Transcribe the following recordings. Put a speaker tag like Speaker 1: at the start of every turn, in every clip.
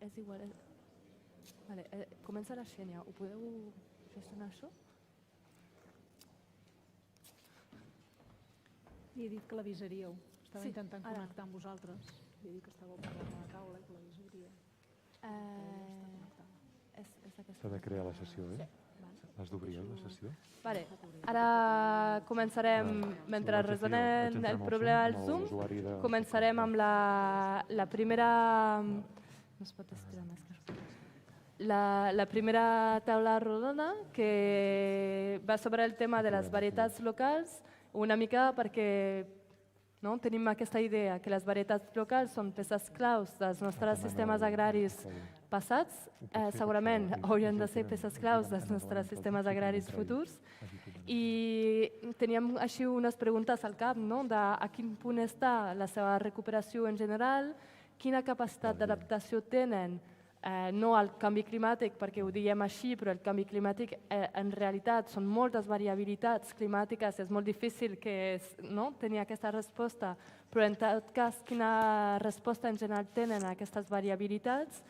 Speaker 1: És igual. Comença la Xènia. Ho podeu gestionar, això?
Speaker 2: Li he dit que l'avisaríeu. Estava intentant connectar amb vosaltres. Li he dit que estàveu parlant a la taula i que l'avisaria.
Speaker 3: S'ha de crear la sessió, eh? Has d'obrir la sessió?
Speaker 1: Vale. Ara començarem, mentre resonem el problema del Zoom, començarem amb la primera... No es pot estirar més que això. La primera taula rodona, que va sobre el tema de les varietats locals, una mica perquè tenim aquesta idea que les varietats locals són peces claus dels nostres sistemes agraris passats, segurament haurien de ser peces claus dels nostres sistemes agraris futurs, i teníem així unes preguntes al cap, de a quin punt està la seva recuperació en general, quina capacitat d'adaptació tenen, no al canvi climàtic, perquè ho diem així, però el canvi climàtic en realitat són moltes variabilitats climàtiques, és molt difícil tenir aquesta resposta, però en tot cas quina resposta en general tenen a aquestes variabilitats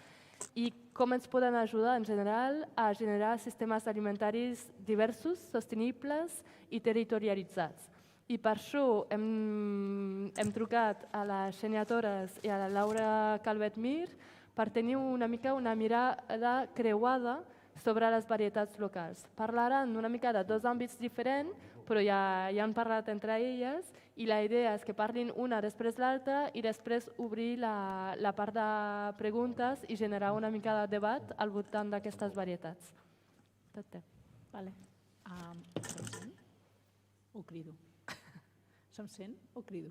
Speaker 1: i com ens poden ajudar en general a generar sistemes alimentaris diversos, sostenibles i territorialitzats. I per això hem trucat a la Xènia Torres i a la Laura Calvet-Mir per tenir una mica una mirada creuada sobre les varietats locals. Parlaran una mica de dos àmbits diferents, però ja han parlat entre elles i la idea és que parlin una després l'altra i després obrir la part de preguntes i generar una mica de debat al voltant d'aquestes varietats. Tot té.
Speaker 2: Vale. Se'm sent o crido? Se'm sent o crido?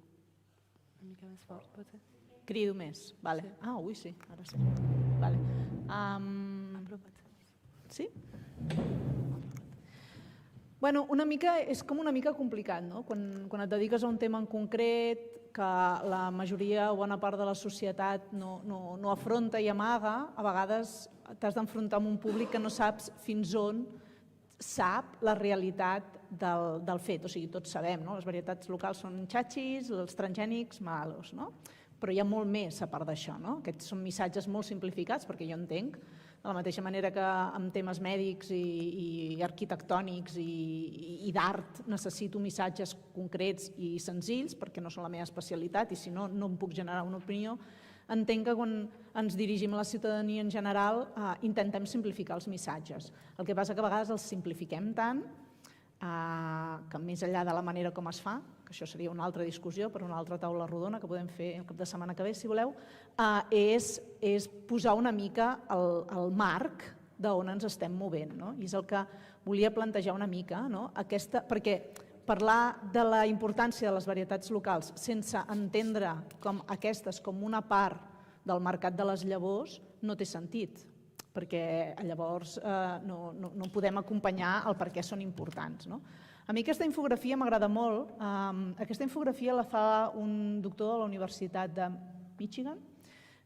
Speaker 1: Una mica més fort, potser.
Speaker 2: Crido més, vale. Ui, sí, ara sí. Vale. Sí? Bueno, és com una mica complicat, no? Quan et dediques a un tema en concret que la majoria o bona part de la societat no afronta i amaga, a vegades t'has d'enfrontar amb un públic que no saps fins on sap la realitat del fet. O sigui, tots sabem, no? Les varietats locals són xatxis, els transgènics malos, no? Però hi ha molt més a part d'això, no? Aquests són missatges molt simplificats, perquè jo entenc, de la mateixa manera que en temes mèdics i arquitectònics i d'art necessito missatges concrets i senzills, perquè no són la meva especialitat i si no, no em puc generar una opinió. Entenc que quan ens dirigim a la ciutadania en general intentem simplificar els missatges. El que passa que a vegades els simplifiquem tant que més enllà de la manera com es fa, que això seria una altra discussió per una altra taula rodona que podem fer el cap de setmana que ve, si voleu, és posar una mica el marc d'on ens estem movent. I és el que volia plantejar una mica, perquè parlar de la importància de les varietats locals sense entendre aquestes com una part del mercat de les llavors no té sentit, perquè llavors no podem acompanyar el per què són importants. A mi aquesta infografia m'agrada molt. Aquesta infografia la fa un doctor de la Universitat de Michigan,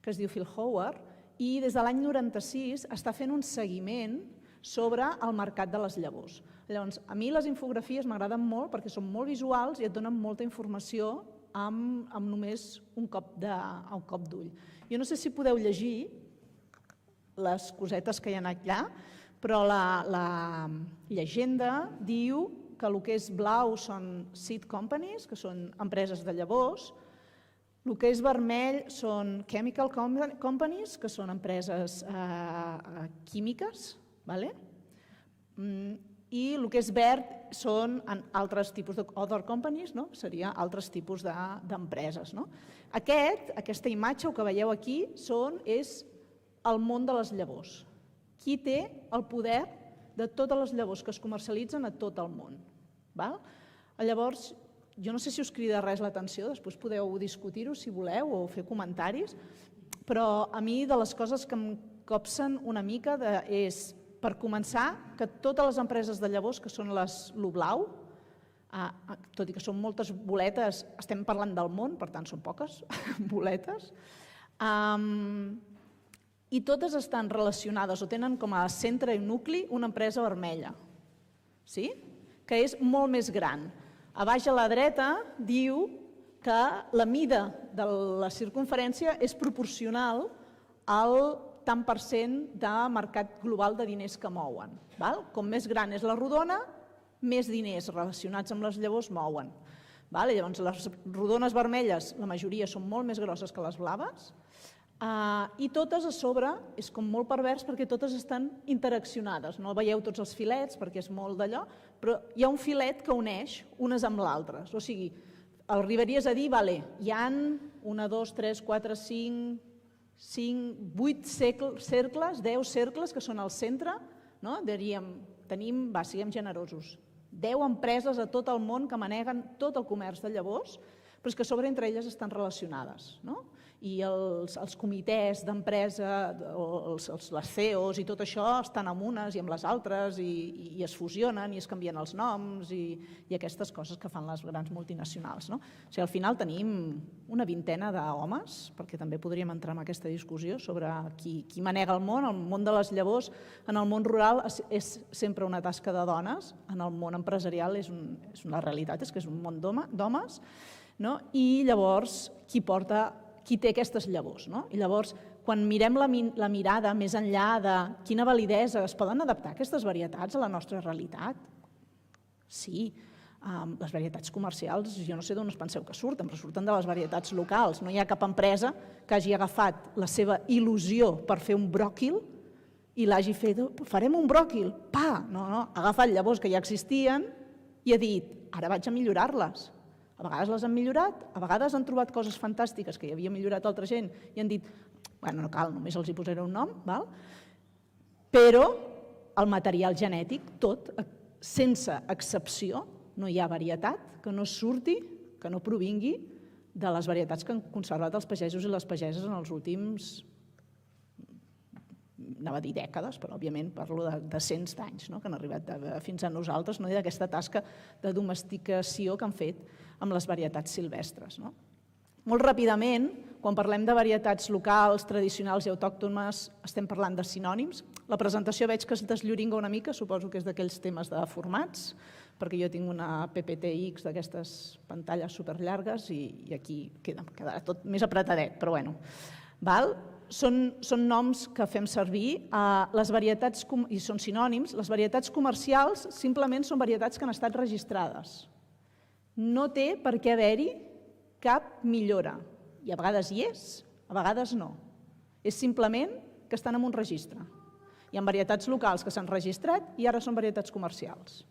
Speaker 2: que es diu Phil Howard, i des de l'any 96 està fent un seguiment sobre el mercat de les llavors. Llavors, a mi les infografies m'agraden molt perquè són molt visuals i et donen molta informació amb només un cop d'ull. Jo no sé si podeu llegir les cosetes que hi ha allà, però la llegenda diu que el que és blau són seed companies, que són empreses de llavors, el que és vermell són chemical companies, que són empreses químiques, i el que és verd són altres tipus d'other companies, seria altres tipus d'empreses. Aquesta imatge, el que veieu aquí, és el món de les llavors. Qui té el poder de totes les llavors que es comercialitzen a tot el món. Llavors, jo no sé si us crida res l'atenció, després podeu discutir-ho si voleu o fer comentaris, però a mi de les coses que em copsen una mica és, per començar, que totes les empreses de llavors, que són lo blau, tot i que són moltes boletes, estem parlant del món, per tant són poques boletes, i totes estan relacionades o tenen com a centre i nucli una empresa vermella, que és molt més gran. A baix a la dreta diu que la mida de la circumferència és proporcional al tant per cent de mercat global de diners que mouen. Com més gran és la rodona, més diners relacionats amb les llavors mouen. Llavors, les rodones vermelles, la majoria són molt més grosses que les blaves, i totes a sobre, és com molt pervers perquè totes estan interaccionades. No veieu tots els filets perquè és molt d'allò, però hi ha un filet que uneix unes amb l'altres. O sigui, arribaries a dir, hi ha 1, 2, 3, 4, 5, 8 cercles, 10 cercles que són al centre, tenim, siguem generosos, 10 empreses a tot el món que maneguen tot el comerç de llavors, però és que a sobre entre elles estan relacionades. I els comitès d'empresa, les CEOs i tot això estan amb unes i amb les altres i es fusionen i es canvien els noms i aquestes coses que fan les grans multinacionals. O sigui, al final tenim una vintena d'homes, perquè també podríem entrar en aquesta discussió sobre qui manega el món de les llavors. En el món rural és sempre una tasca de dones, en el món empresarial és una realitat, és que és un món d'homes, i llavors qui té aquestes llavors. I llavors, quan mirem la mirada més enllà de quina validesa, es poden adaptar aquestes varietats a la nostra realitat? Sí, les varietats comercials, jo no sé d'on us penseu que surten, però surten de les varietats locals. No hi ha cap empresa que hagi agafat la seva il·lusió per fer un bròquil i l'hagi fet, farem un bròquil, no, ha agafat llavors que ja existien i ha dit, ara vaig a millorar-les. A vegades les han millorat, a vegades han trobat coses fantàstiques que hi havia millorat altra gent i han dit, no cal, només els hi posaré un nom, però el material genètic, tot, sense excepció, no hi ha varietat que no surti, que no provingui de les varietats que han conservat els pagesos i les pageses en els últims, anava a dir dècades, però òbviament parlo de cents d'anys que han arribat fins a nosaltres, i d'aquesta tasca de domesticació que han fet amb les varietats silvestres. Molt ràpidament, quan parlem de varietats locals, tradicionals i autòctones, estem parlant de sinònims. La presentació veig que es deslloringa una mica, suposo que és d'aquells temes de formats, perquè jo tinc una PPTX d'aquestes pantalles superllargues i aquí quedarà tot més apretadet, però bueno. Són noms que fem servir, les varietats, i són sinònims, les varietats comercials simplement són varietats que han estat registrades. No té per què haver-hi cap millora, i a vegades hi és, a vegades no. És simplement que estan en un registre. Hi ha varietats locals que s'han registrat i ara són varietats comercials.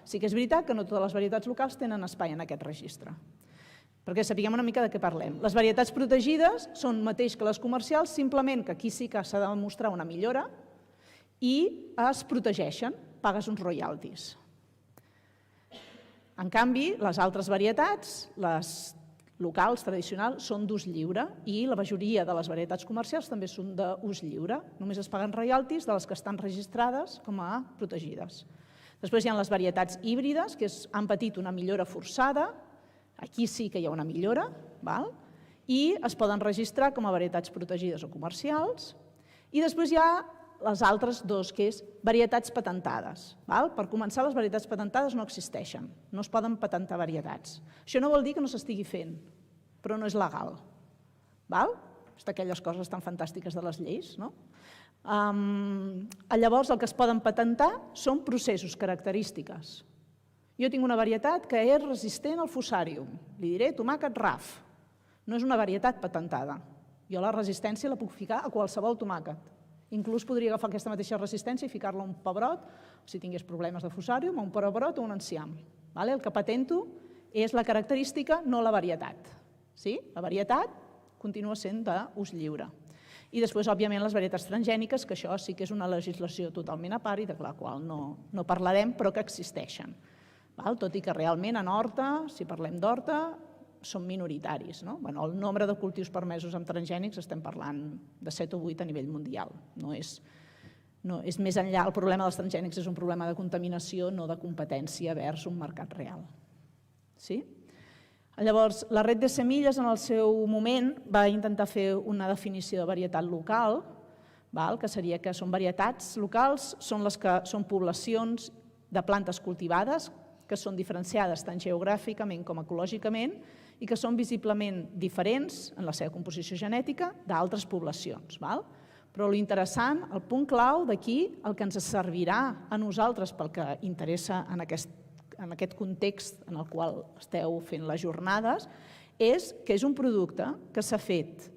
Speaker 2: Sí que és veritat que no totes les varietats locals tenen espai en aquest registre. Perquè sapiguem una mica de què parlem. Les varietats protegides són el mateix que les comercials, simplement que aquí sí que s'ha de demostrar una millora i es protegeixen, pagues uns royalties. En canvi, les altres varietats, les locals, tradicionals, són d'ús lliure i la majoria de les varietats comercials també són d'ús lliure. Només es paguen royalties de les que estan registrades com a protegides. Després hi ha les varietats híbrides, que han patit una millora forçada. Aquí sí que hi ha una millora, i es poden registrar com a varietats protegides o comercials. I després hi ha les altres dues, que és varietats patentades. Per començar, les varietats patentades no existeixen, no es poden patentar varietats. Això no vol dir que no s'estigui fent, però no és legal. És d'aquelles coses tan fantàstiques de les lleis, no? Llavors, el que es poden patentar són processos, característiques. Jo tinc una varietat que és resistent al fusàrium. Li diré tomàquet RAF. No és una varietat patentada. Jo la resistència la puc ficar a qualsevol tomàquet. Inclús podria agafar aquesta mateixa resistència i ficar-la a un pebrot, si tingués problemes de fusàrium, a un pebrot o un enciam. El que patento és la característica, no la varietat. La varietat continua sent d'ús lliure. I després, òbviament, les varietats transgèniques, que això sí que és una legislació totalment a part i de la qual no parlarem, però que existeixen. Tot i que realment en horta, si parlem d'horta, són minoritaris. El nombre de cultius permesos amb transgènics estem parlant de 7 o 8 a nivell mundial. És més enllà, el problema dels transgènics és un problema de contaminació, no de competència vers un mercat real. Llavors, la Red de Semilles en el seu moment va intentar fer una definició de varietat local, que seria que són varietats locals, són les que són poblacions de plantes cultivades que són diferenciades tant geogràficament com ecològicament i que són visiblement diferents en la seva composició genètica d'altres poblacions. Però l'interessant, el punt clau d'aquí, el que ens servirà a nosaltres pel que interessa en aquest context en el qual esteu fent les jornades, és que és un producte que s'ha fet,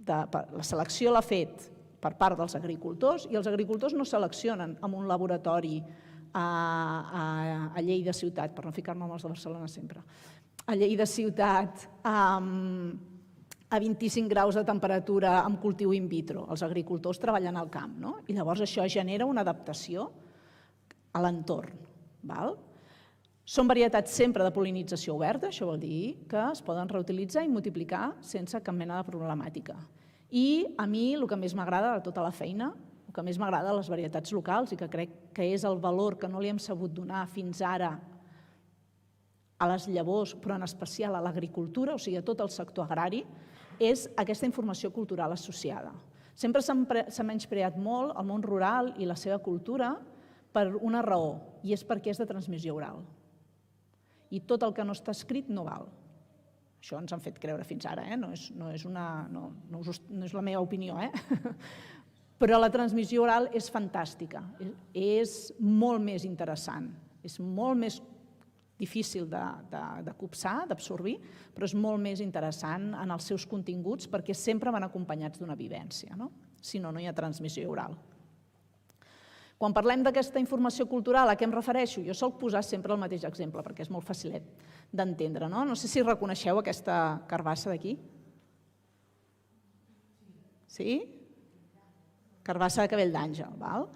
Speaker 2: la selecció l'ha fet per part dels agricultors i els agricultors no seleccionen en un laboratori a Lleida ciutat, per no ficar-me amb els de Barcelona sempre, a Lleida ciutat, a 25 graus de temperatura amb cultiu in vitro. Els agricultors treballen al camp, no? I llavors això genera una adaptació a l'entorn. Són varietats sempre de pol·linització oberta, això vol dir que es poden reutilitzar i multiplicar sense cap mena de problemàtica. I a mi el que més m'agrada de tota la feina, el que més m'agrada de les varietats locals i que crec que és el valor que no li hem sabut donar fins ara a les llavors, però en especial a l'agricultura, o sigui a tot el sector agrari, és aquesta informació cultural associada. Sempre s'ha menyspreat molt el món rural i la seva cultura per una raó, i és perquè és de transmissió oral. I tot el que no està escrit no val. Això ens han fet creure fins ara, no és la meva opinió, però la transmissió oral és fantàstica, és molt més interessant, és molt més difícil de copsar, d'absorbir, però és molt més interessant en els seus continguts perquè sempre van acompanyats d'una vivència, si no, no hi ha transmissió oral. Quan parlem d'aquesta informació cultural, a què em refereixo? Jo sol posar sempre el mateix exemple perquè és molt facilet d'entendre. No sé si reconeixeu aquesta carbassa d'aquí. Sí? Carbassa de cabell d'àngel, val?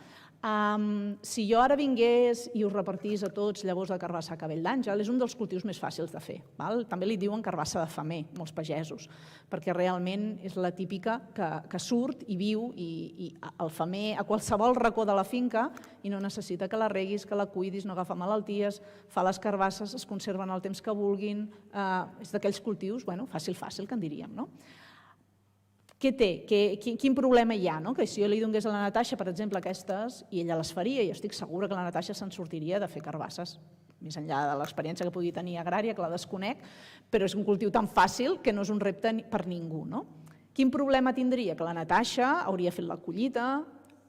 Speaker 2: Si jo ara vingués i us repartís a tots llavors de carbassa de cabell d'àngel, és un dels cultius més fàcils de fer. També li diuen carbassa de femer, molts pagesos, perquè realment és la típica que surt i viu i el femer a qualsevol racó de la finca i no necessita que la reguis, que la cuidis, no agafa malalties, fa les carbasses, es conserven el temps que vulguin, és d'aquells cultius, fàcil, que en diríem, no? Què té? Quin problema hi ha? Que si jo li donés a la Natasha, per exemple, aquestes, i ella les faria, i estic segura que la Natasha se'n sortiria de fer carbasses, més enllà de l'experiència que pugui tenir agrària, que la desconec, però és un cultiu tan fàcil que no és un repte per ningú. Quin problema tindria? Que la Natasha hauria fet la collita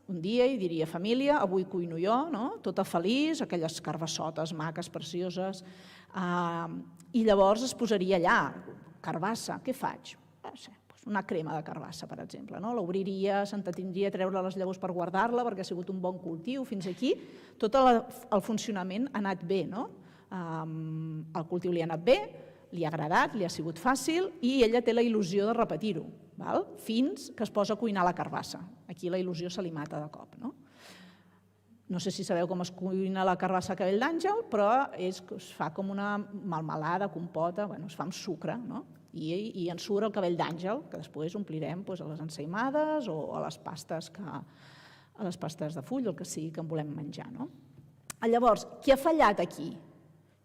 Speaker 2: un dia i diria, família, avui cuino jo, tota feliç, aquelles carbassotes maques, precioses, i llavors es posaria allà, carbassa, què faig? Una crema de carbassa, per exemple. L'obriria, s'entretindria a treure les llavors per guardar-la perquè ha sigut un bon cultiu. Fins aquí tot el funcionament ha anat bé. El cultiu li ha anat bé, li ha agradat, li ha sigut fàcil i ella té la il·lusió de repetir-ho, fins que es posa a cuinar la carbassa. Aquí la il·lusió se li mata de cop. No sé si sabeu com es cuina la carbassa a cabell d'àngel, però es fa com una melmelada, compota, es fa amb sucre, i en surt el cabell d'àngel, que després omplirem a les ensaïmades o a les pastes de full, el que sigui que en volem menjar. Llavors, qui ha fallat aquí?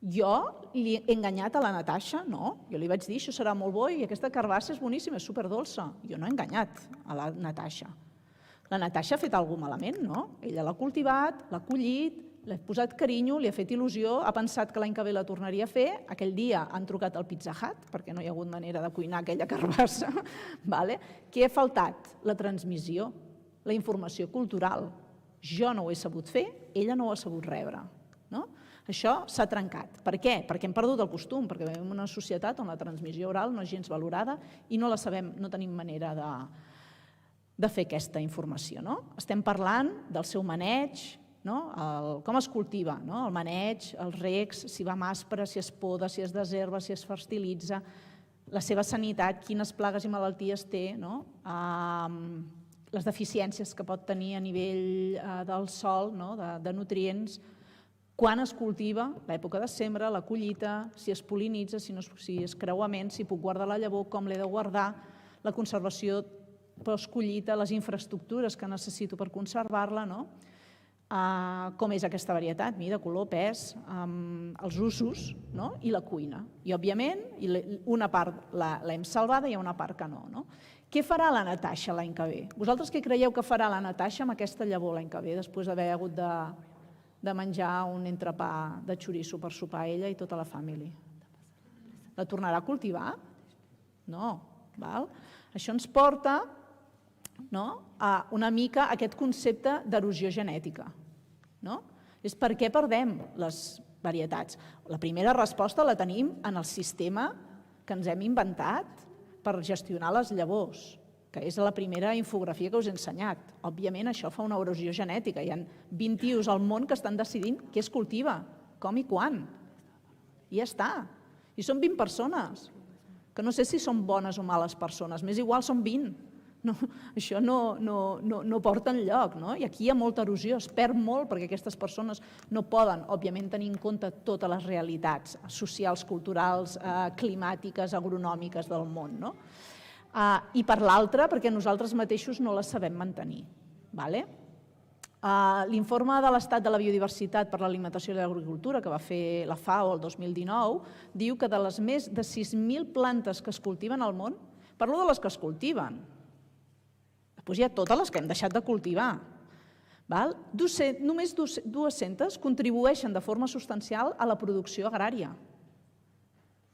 Speaker 2: Jo li he enganyat a la Natasha? No, jo li vaig dir, això serà molt bo i aquesta carbassa és boníssima, és superdolça. Jo no he enganyat a la Natasha. La Natasha ha fet alguna cosa malament, no? Ella l'ha cultivat, l'ha collit, l'ha posat carinyo, li ha fet il·lusió, ha pensat que l'any que ve la tornaria a fer, aquell dia han trucat al Pizza Hut, perquè no hi ha hagut manera de cuinar aquella carbassa. Què ha faltat? La transmissió, la informació cultural. Jo no ho he sabut fer, ella no ho ha sabut rebre. Això s'ha trencat. Per què? Perquè hem perdut el costum, perquè vivim en una societat on la transmissió oral no és gens valorada i no la sabem, no tenim manera de fer aquesta informació. Estem parlant del seu maneig, com es cultiva, el maneig, els regs, si va amb aspre, si es poda, si es desherba, si es fertilitza, la seva sanitat, quines plagues i malalties té, les deficiències que pot tenir a nivell del sòl, de nutrients, quan es cultiva, l'època de sembra, la collita, si es pol·linitza, si és creuament, si puc guardar la llavor, com l'he de guardar, la conservació post-collita, les infraestructures que necessito per conservar-la, com és aquesta varietat, mida, color, pes, els usos i la cuina. I, òbviament, una part l'hem salvada i hi ha una part que no. Què farà la Natasha l'any que ve? Vosaltres què creieu que farà la Natasha amb aquesta llavor l'any que ve, després d'haver hagut de menjar un entrepà de xoriço per sopar ella i tota la família? La tornarà a cultivar? No. Això ens porta una mica aquest concepte d'erosió genètica. És per què perdem les varietats. La primera resposta la tenim en el sistema que ens hem inventat per gestionar les llavors, que és la primera infografia que us he ensenyat. Òbviament, això fa una erosió genètica. Hi ha 20 tios al món que estan decidint què es cultiva, com i quan. I ja està. I són 20 persones, que no sé si són bones o males persones, m'és igual, són 20. Això no porta enlloc. I aquí hi ha molta erosió, es perd molt perquè aquestes persones no poden, òbviament, tenir en compte totes les realitats socials, culturals, climàtiques, agronòmiques del món. I per l'altra, perquè nosaltres mateixos no les sabem mantenir. L'informe de l'estat de la biodiversitat per l'alimentació i l'agricultura que va fer la FAO el 2019 diu que de les més de 6.000 plantes que es cultiven al món, parlo de les que es cultiven, després hi ha totes les que hem deixat de cultivar. Només 200 contribueixen de forma substancial a la producció agrària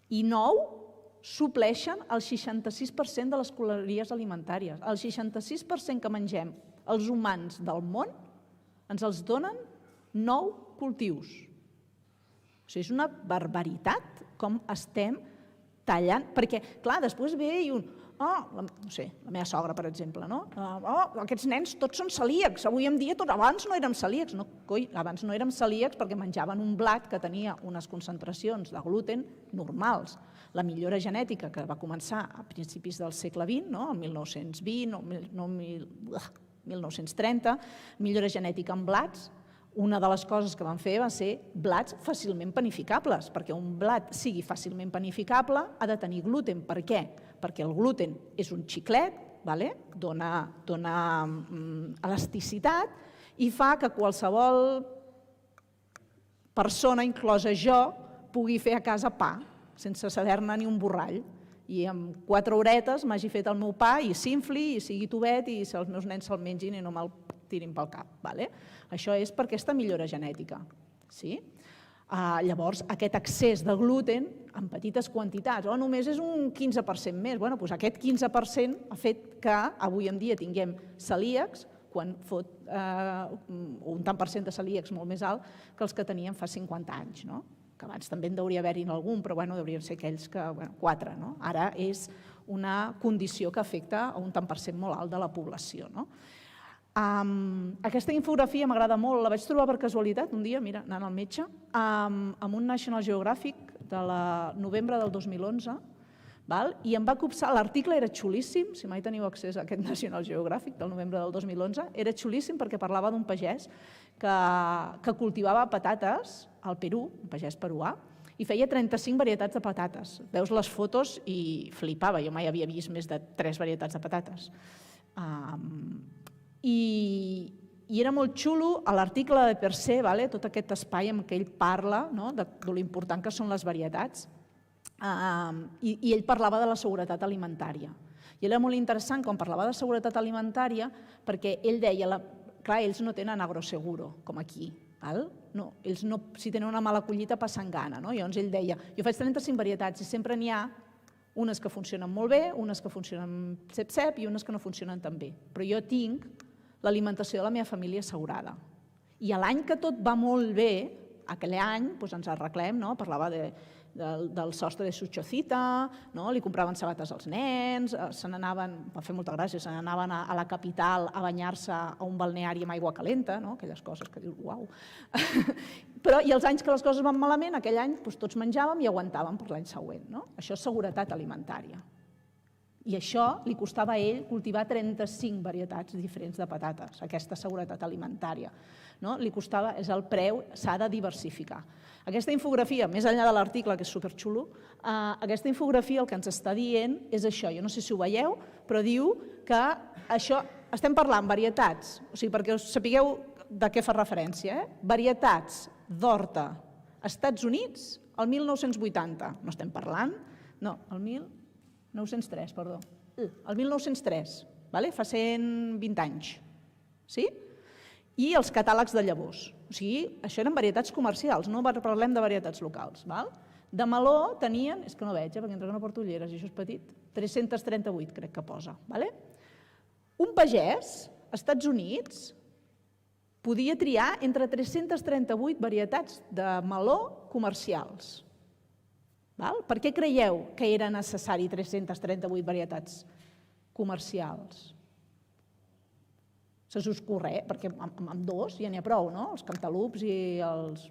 Speaker 2: i 9 supleixen el 66% de les calories alimentàries. El 66% que mengem els humans del món ens els donen 9 cultius. O sigui, és una barbaritat com estem tallant, perquè, clar, després ve i no sé, la meva sogra, per exemple, aquests nens tots són celíacs, avui en dia abans no érem celíacs. No, coi, abans no érem celíacs perquè menjaven un blat que tenia unes concentracions de gluten normals. La millora genètica que va començar a principis del segle XX, el 1920, 1930, millora genètica en blats, una de les coses que van fer va ser blats fàcilment panificables, perquè un blat sigui fàcilment panificable ha de tenir gluten. Per què? Perquè el gluten és un xiclet, dona elasticitat i fa que qualsevol persona, inclosa jo, pugui fer a casa pa, sense saber-ne ni un borrall. I en 4 horetes m'hagi fet el meu pa i s'infli, i sigui tubet, i els meus nens se'l mengin i no me'l tirin pel cap. Això és per aquesta millora genètica. Llavors, aquest excés de gluten en petites quantitats, només és un 15% més. Doncs aquest 15% ha fet que avui en dia tinguem celíacs, quan fot un tant per cent de celíacs molt més alt que els que teníem fa 50 anys. Que abans també en deuria haver-hi algun, però deurien ser aquells que, 4. Ara és una condició que afecta a un tant per cent molt alt de la població. Aquesta infografia m'agrada molt, la vaig trobar per casualitat un dia, mira, anant al metge, amb un National Geographic de novembre del 2011, i em va copsar, l'article era xulíssim, si mai teniu accés a aquest National Geographic del novembre del 2011, era xulíssim perquè parlava d'un pagès que cultivava patates al Perú, un pagès peruà, i feia 35 varietats de patates. Veus les fotos i flipava, jo mai havia vist més de 3 varietats de patates. I era molt xulo a l'article de per se, tot aquest espai en què ell parla de l'important que són les varietats, i ell parlava de la seguretat alimentària. I era molt interessant quan parlava de seguretat alimentària perquè ell deia, clar, ells no tenen agroseguro, com aquí. Ells si tenen una mala collita passen gana. Llavors ell deia, jo faig 35 varietats i sempre n'hi ha unes que funcionen molt bé, unes que funcionen cep-cep i unes que no funcionen tan bé. Però jo tinc l'alimentació de la meva família assegurada. I l'any que tot va molt bé, aquell any ens arreglem, parlava del sostre de Suchocita, li compraven sabates als nens, se n'anaven, va fer molta gràcia, se n'anaven a la capital a banyar-se a un balneari amb aigua calenta, aquelles coses que dius, uau. Però i els anys que les coses van malament, aquell any tots menjàvem i aguantàvem per l'any següent. Això és seguretat alimentària. I això li costava a ell cultivar 35 varietats diferents de patates, aquesta seguretat alimentària. Li costava, és el preu, s'ha de diversificar. Aquesta infografia, més enllà de l'article, que és superxulo, aquesta infografia el que ens està dient és això, jo no sé si ho veieu, però diu que això, estem parlant varietats, o sigui, perquè us sapigueu de què fa referència, varietats d'horta Estats Units el 1980, no estem parlant, no, el 1903, perdó, el 1903, fa 120 anys, sí? I els catàlegs de llavors, o sigui, això eren varietats comercials, no parlem de varietats locals. De meló tenien, és que no veig, perquè entre que no porto ulleres i això és petit, 338 crec que posa. Un pagès, als Estats Units, podia triar entre 338 varietats de meló comercials. Per què creieu que era necessari 338 varietats comercials? Se us corre, perquè amb dos ja n'hi ha prou, no? Els cantalups i els...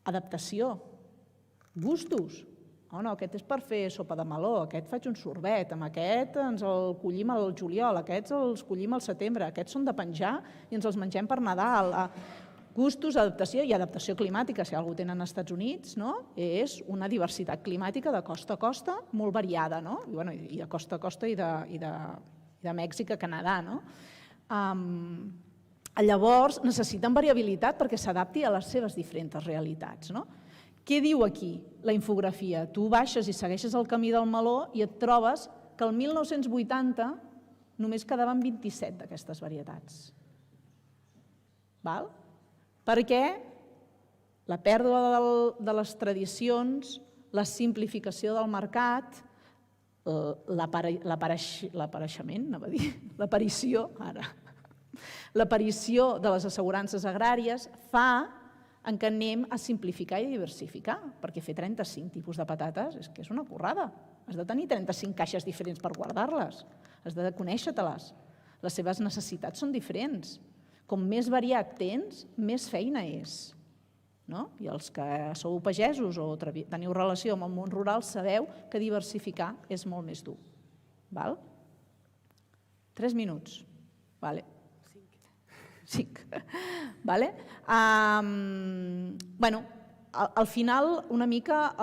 Speaker 2: Adaptació. Gustos. Oh, no, aquest és per fer sopa de meló, aquest faig un sorbet, amb aquest ens el collim al juliol, aquests els collim al setembre, aquests són de penjar i ens els mengem per Nadal. Gustos, adaptació i adaptació climàtica, si algú tenen als Estats Units, és una diversitat climàtica de costa a costa molt variada, i de costa a costa i de Mèxic a Canadà. Llavors, necessiten variabilitat perquè s'adapti a les seves diferents realitats. Què diu aquí la infografia? Tu baixes i segueixes el camí del meló i et trobes que el 1980 només quedaven 27 d'aquestes varietats. Perquè la pèrdua de les tradicions, la simplificació del mercat, l'aparició de les assegurances agràries fa que anem a simplificar i diversificar, perquè fer 35 tipus de patates és una currada. Has de tenir 35 caixes diferents per guardar-les, has de conèixer-te-les. Les seves necessitats són diferents. Com més variat tens, més feina és. I els que sou pagesos o teniu relació amb el món rural sabeu que diversificar és molt més dur. 3 minuts. 5. Al final, una mica,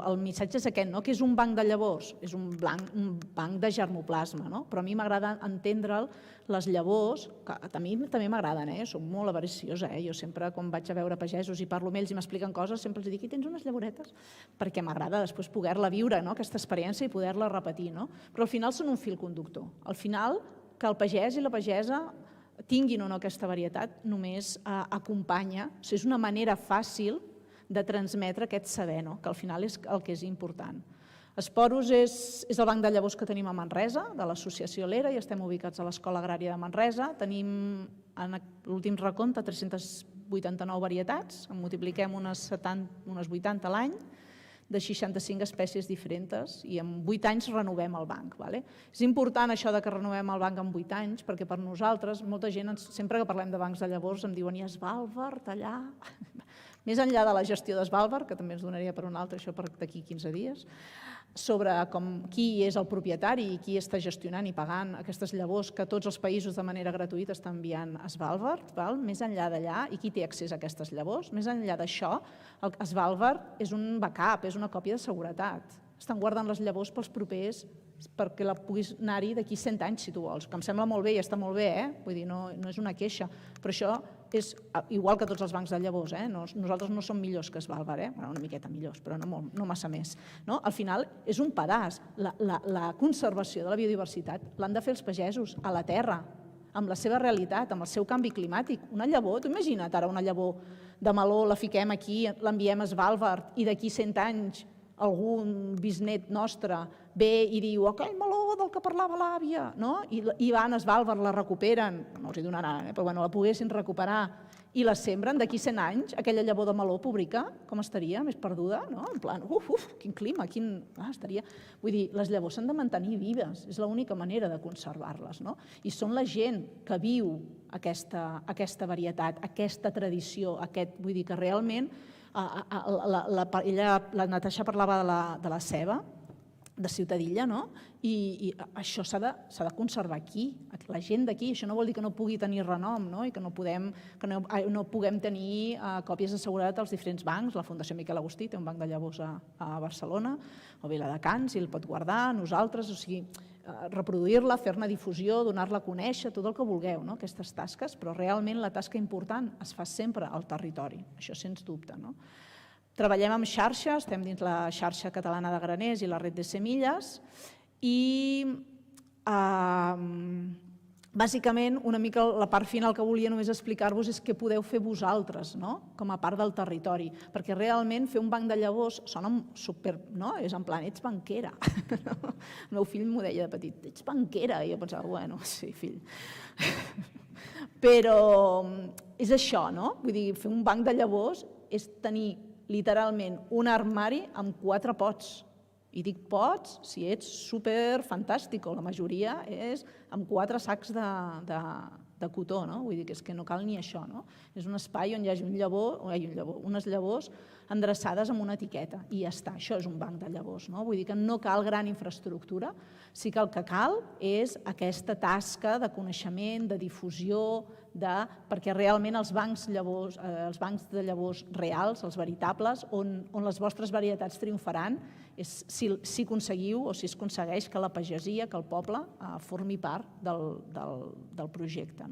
Speaker 2: el missatge és aquest, que és un banc de llavors, és un banc de germoplasma, però a mi m'agrada entendre les llavors, que a mi també m'agraden, soc molt avariciosa, jo sempre quan vaig a veure pagesos i parlo amb ells i m'expliquen coses, sempre els dic, tens unes llavoretes? Perquè m'agrada després poder-la viure, aquesta experiència i poder-la repetir, però al final són un fil conductor. Al final, que el pagès i la pagesa tinguin o no aquesta varietat només acompanya, és una manera fàcil de transmetre aquest saber, que al final és el que és important. Esporus és el banc de llavors que tenim a Manresa, de l'associació Lera, i estem ubicats a l'Escola Agrària de Manresa. Tenim en l'últim recompte 389 varietats, en multipliquem unes 80 a l'any, de 65 espècies diferents i en 8 anys renovem el banc. És important això que renovem el banc en 8 anys perquè per nosaltres, molta gent, sempre que parlem de bancs de llavors em diuen i Svalbard allà? Més enllà de la gestió de Svalbard, que també ens donaria per un altre, això per d'aquí 15 dies, sobre qui és el propietari i qui està gestionant i pagant aquestes llavors que tots els països de manera gratuïta estan enviant a Svalbard, més enllà d'allà, i qui té accés a aquestes llavors, més enllà d'això, Svalbard és un backup, és una còpia de seguretat. Estan guardant les llavors pels propers perquè la puguis anar-hi d'aquí 100 anys, si tu vols, que em sembla molt bé i està molt bé, vull dir, no és una queixa, però això és igual que tots els bancs de llavors, nosaltres no som millors que Svalbard, una miqueta millors, però no massa més. Al final és un pedaç, la conservació de la biodiversitat l'han de fer els pagesos a la terra, amb la seva realitat, amb el seu canvi climàtic. Una llavor, tu imagina't ara una llavor de meló, la fiquem aquí, l'enviem a Svalbard i d'aquí 100 anys algun bisnet nostre ve i diu aquell meló del que parlava l'àvia, i van a Svalbard, la recuperen, no els hi donaran, però la poguessin recuperar i la sembren, d'aquí 100 anys, aquella llavor de meló pública, com estaria? Més perduda? En plan, quin clima, estaria... Vull dir, les llavors s'han de mantenir vives, és l'única manera de conservar-les, i són la gent que viu aquesta varietat, aquesta tradició, vull dir que realment la Natasha parlava de la ceba, de Ciutadilla, i això s'ha de conservar aquí, la gent d'aquí. Això no vol dir que no pugui tenir renom i que no puguem tenir còpies de seguretat als diferents bancs. La Fundació Miquel Agustí té un banc de llavors a Barcelona, o Viladecans, i el pot guardar, nosaltres, o sigui, reproduir-la, fer-ne difusió, donar-la a conèixer, tot el que vulgueu, aquestes tasques, però realment la tasca important es fa sempre al territori, això sens dubte. Treballem amb xarxa, estem dins la xarxa catalana de graners i la red de semilles i Bàsicament, una mica la part final que volia només explicar-vos és què podeu fer vosaltres, com a part del territori, perquè realment fer un banc de llavors sona super, no? És en plan, ets banquera. El meu fill m'ho deia de petit, ets banquera, i jo pensava, bueno, sí, fill. Però és això, no? Vull dir, fer un banc de llavors és tenir literalment un armari amb 4 pots. I dic pots si ets super fantàstico, la majoria és amb 4 sacs de cotó, no? Vull dir que és que no cal ni això, no? És un espai on hi hagi unes llavors endreçades amb una etiqueta i ja està, això és un banc de llavors, no? Vull dir que no cal gran infraestructura, sí que el que cal és aquesta tasca de coneixement, de difusió, perquè realment els bancs de llavors reals, els veritables, on les vostres varietats triomfaran, és si aconseguiu o si es aconsegueix que la pagesia, que el poble, formi part del projecte.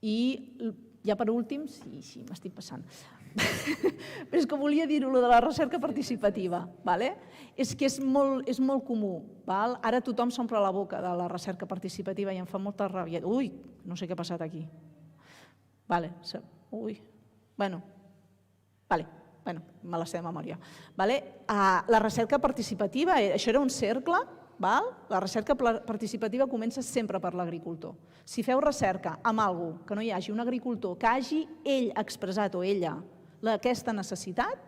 Speaker 2: I ja per últim, sí, m'estic passant, però és que volia dir-ho, de la recerca participativa. És que és molt comú. Ara tothom s'omple la boca de la recerca participativa i em fa molta ràbia. Ui, no sé què ha passat aquí. Me la sé de memòria. La recerca participativa, això era un cercle, la recerca participativa comença sempre per l'agricultor. Si feu recerca amb algú que no hi hagi un agricultor que hagi ell expressat o ella aquesta necessitat,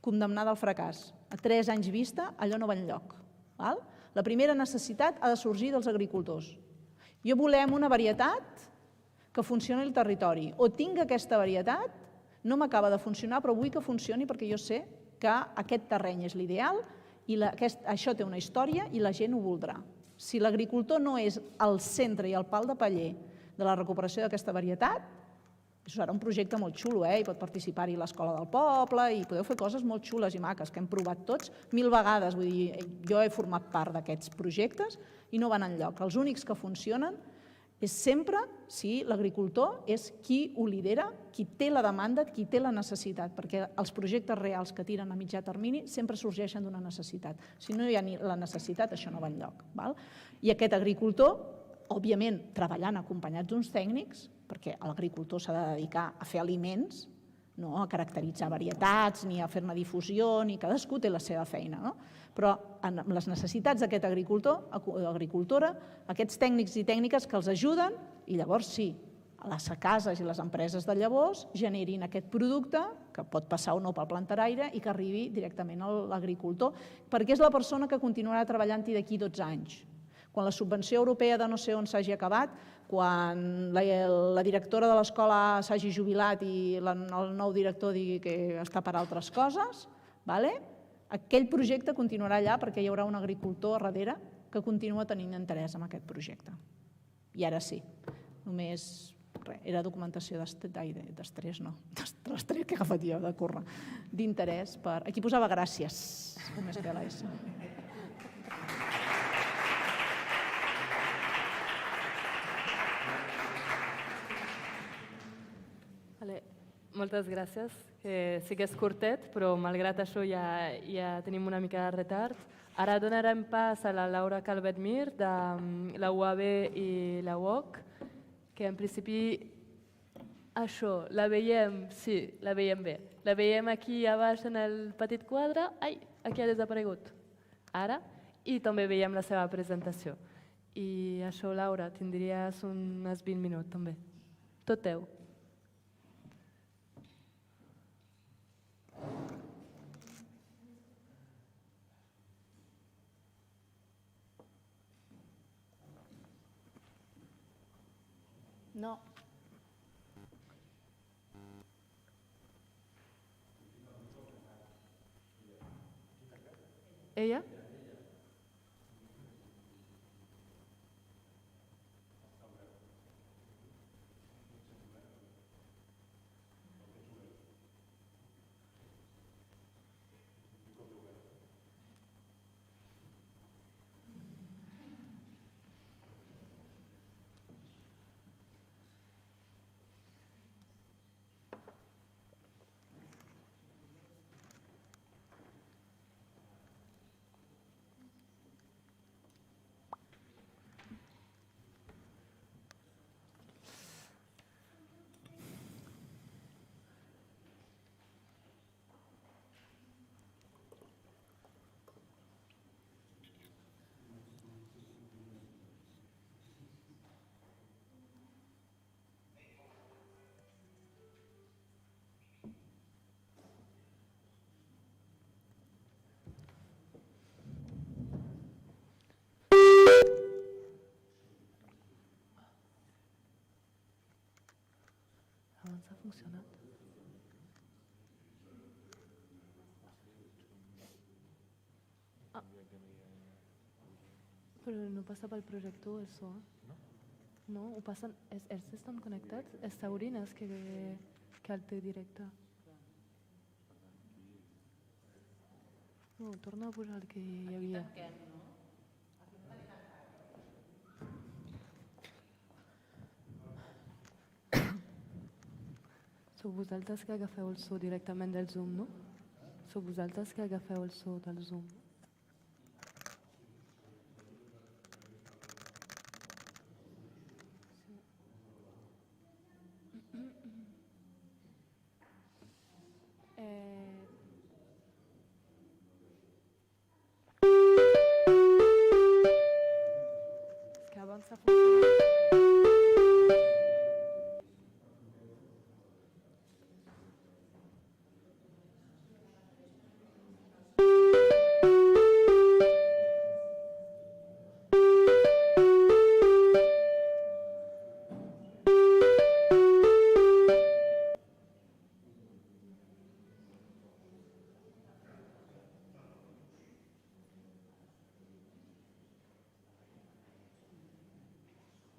Speaker 2: condemnada al fracàs. A 3 anys vista, allò no va enlloc. La primera necessitat ha de sorgir dels agricultors. Jo volem una varietat que funcioni al territori. O tinc aquesta varietat, no m'acaba de funcionar, però vull que funcioni perquè jo sé que aquest terreny és l'ideal i això té una història i la gent ho voldrà. Si l'agricultor no és el centre i el pal de paller de la recuperació d'aquesta varietat, això serà un projecte molt xulo, hi pot participar-hi l'escola del poble i podeu fer coses molt xules i maques que hem provat tots 1000 vegades. Vull dir, jo he format part d'aquests projectes i no van enlloc. Els únics que funcionen és sempre si l'agricultor és qui ho lidera, qui té la demanda, qui té la necessitat, perquè els projectes reals que tiren a mitjà termini sempre sorgeixen d'una necessitat. Si no hi ha la necessitat, això no va enlloc. I aquest agricultor, òbviament, treballant acompanyats d'uns tècnics, perquè l'agricultor s'ha de dedicar a fer aliments, no a caracteritzar varietats, ni a fer-ne difusió, ni cadascú té la seva feina, però amb les necessitats d'aquest agricultor o agricultora, aquests tècnics i tècniques que els ajuden, i llavors sí, les cases i les empreses de llavors generin aquest producte que pot passar o no pel planteraire i que arribi directament a l'agricultor, perquè és la persona que continuarà treballant-hi d'aquí 12 anys. Quan la subvenció europea de no sé on s'hagi acabat, quan la directora de l'escola s'hagi jubilat i el nou director digui que està per altres coses, aquell projecte continuarà allà perquè hi haurà un agricultor a darrere que continua tenint interès en aquest projecte. I ara sí, només era documentació d'estrès, no, d'estrès que he agafat jo, de córrer, d'interès per... Aquí posava gràcies, només té la S.
Speaker 1: Moltes gràcies. Sí que és curtet, però malgrat això ja tenim una mica de retard. Ara donarem pas a la Laura Calvet-Mir de la UAB i la UOC, que en principi això la veiem, sí, la veiem bé. La veiem aquí a baix en el petit quadre, ai, aquí ha desaparegut. Ara, i també veiem la seva presentació. I això, Laura, tindries uns 20 minuts també. Tot teu.
Speaker 2: No.
Speaker 1: Ella? funcionat. Però no passa pel projector el so. No, ho passen... Ells estan connectats? És Taurines que el té directe. No, torna a posar el que hi havia. Sou vosaltres que agafeu el so directament del Zoom, no? Sou vosaltres que agafeu el so del Zoom. És que abans s'ha funcionat.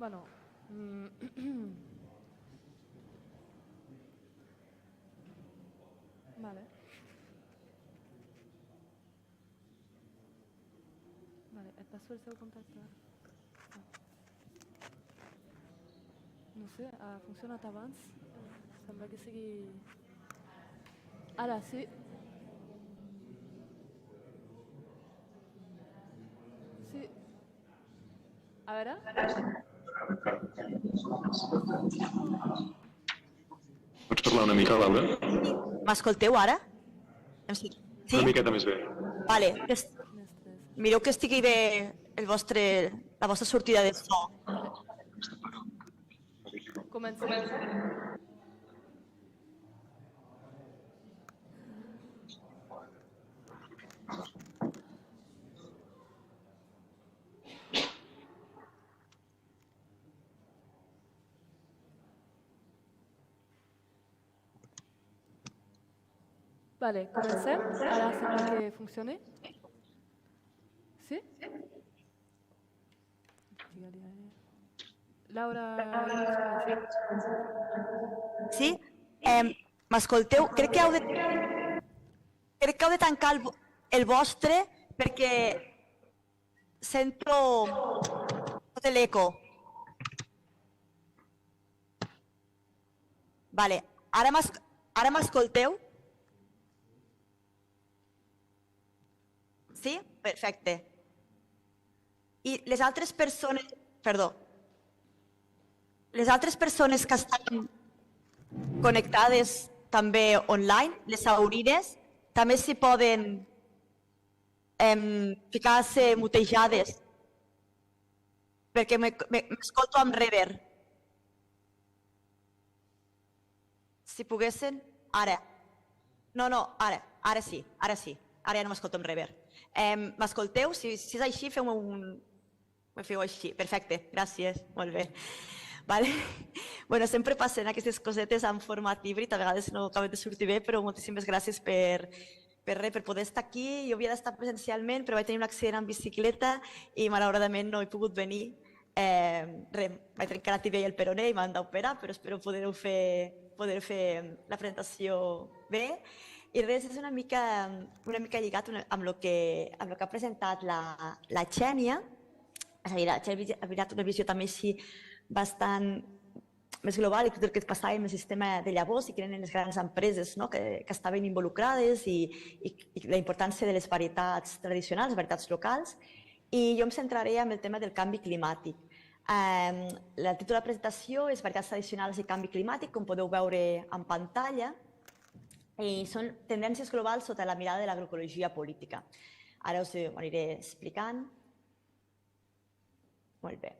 Speaker 1: Bueno, vale. Vale, et passo el seu contacte. No sé, ha funcionat abans? Sembla que sigui... Ara, sí. Sí. A veure...
Speaker 3: Pots parlar una mica, Laura?
Speaker 4: M'escolteu ara? Sí?
Speaker 3: Una miqueta més bé.
Speaker 4: Vale. Mireu que estigui bé la vostra sortida de so.
Speaker 1: Comencem. Vale, comencem. Ara sembla que funcioni. Sí? Laura,
Speaker 4: Sí? M'escolteu? Crec que heu de tancar el vostre perquè sento tot l'eco. Vale. Ara m'escolteu? Sí? Perfecte. I les altres persones... Perdó. Les altres persones que estan connectades també online, les aurines, també s'hi poden ficar-se mutejades perquè m'escolto amb reverb. Si poguessin... Ara. No, ara sí. Ara ja no m'escolto amb reverb. M'escolteu? Si és així, feu-me un... Me feu així. Perfecte, gràcies. Molt bé. Vale. Bueno, sempre passen aquestes cosetes en format híbrid, a vegades no acaben de sortir bé, però moltíssimes gràcies per poder estar aquí. Jo havia d'estar presencialment, però vaig tenir un accident en bicicleta i malauradament no he pogut venir. Vaig trencar la tibia i el peroné i m'han d'operar, però espero poder fer la presentació bé. I res, és una mica lligat amb el que ha presentat la Xènia. És a dir, la Xènia ha mirat una visió també així bastant més global i tot el que passava en el sistema de llavors i que eren les grans empreses que estaven involucrades i la importància de les varietats tradicionals, les varietats locals. I jo em centraré en el tema del canvi climàtic. El títol de la presentació és Varietats tradicionals i canvi climàtic, com podeu veure en pantalla, i són tendències globals sota la mirada de l'agroecologia política. Ara us ho aniré explicant. Molt bé,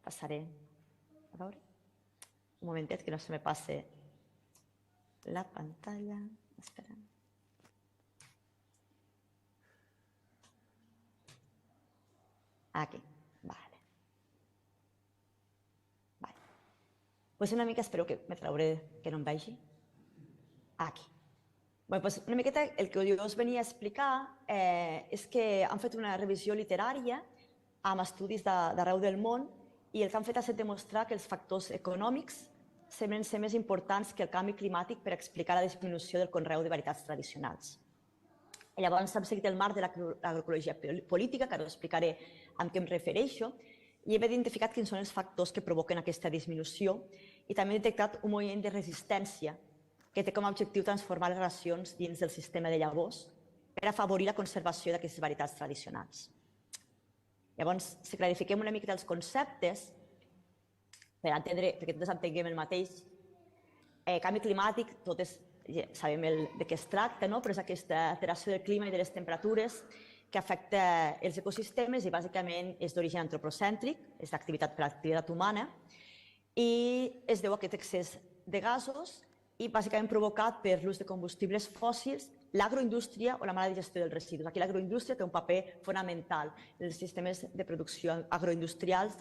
Speaker 4: passaré a veure. Un momentet, que no se me passe la pantalla. Espera. Aquí, vale. Pues una mica espero que me trauré que no em vegi. Aquí. Bé, doncs una miqueta el que jo us venia a explicar és que han fet una revisió literària amb estudis d'arreu del món i el que han fet ha estat demostrar que els factors econòmics semblen ser més importants que el canvi climàtic per explicar la disminució del conreu de varietats tradicionals. I llavors hem seguit el marc de l'agroecologia política, que ara us explicaré amb què em refereixo, i hem identificat quins són els factors que provoquen aquesta disminució i també hem detectat un moviment de resistència que té com a objectiu transformar les relacions dins del sistema de llavors per afavorir la conservació d'aquestes varietats tradicionals. Llavors, si clarifiquem una mica els conceptes, per entendre, perquè tots entenguem el mateix, canvi climàtic, totes sabem de què es tracta, però és aquesta alteració del clima i de les temperatures que afecta els ecosistemes i bàsicament és d'origen antropocèntric, és d'activitat per l'activitat humana i es deu a aquest excés de gasos i bàsicament provocat per l'ús de combustibles fòssils, l'agroindústria o la mala gestió dels residus. Aquí l'agroindústria té un paper fonamental en els sistemes de producció agroindustrials